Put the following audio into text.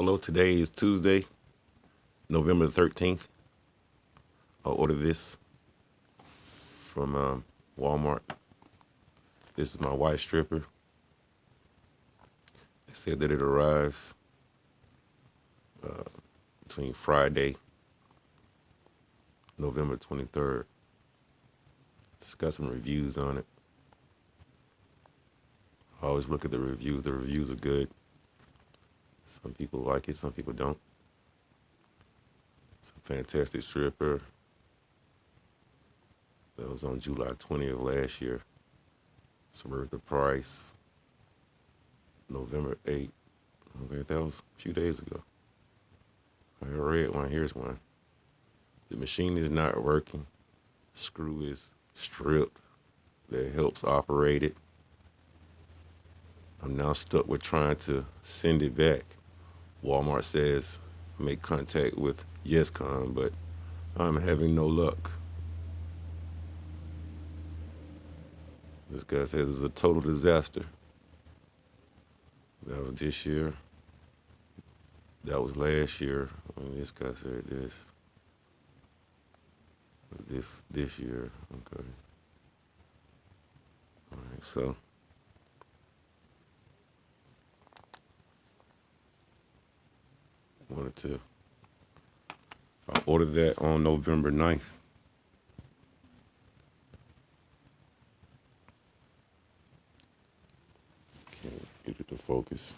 Hello, today is Tuesday, November the 13th. I ordered this from Walmart. This is my white stripper. They said that it arrives between Friday, November 23rd. It's got some reviews on it. I always look at the reviews. The reviews are good. Some people like it, some people don't. It's a fantastic stripper. That was on July 20th last year. It's worth the price. November 8th. Okay, that was a few days ago. I read one. Here's one. The machine is not working. Screw is stripped. That helps operate it. I'm now stuck with trying to send it back. Walmart says make contact with Yescom, but I'm having no luck. This guy says it's a total disaster. That was this year. That was last year when this guy said this. This year, okay. All right, so I ordered that on November 9th. Can't get it to focus.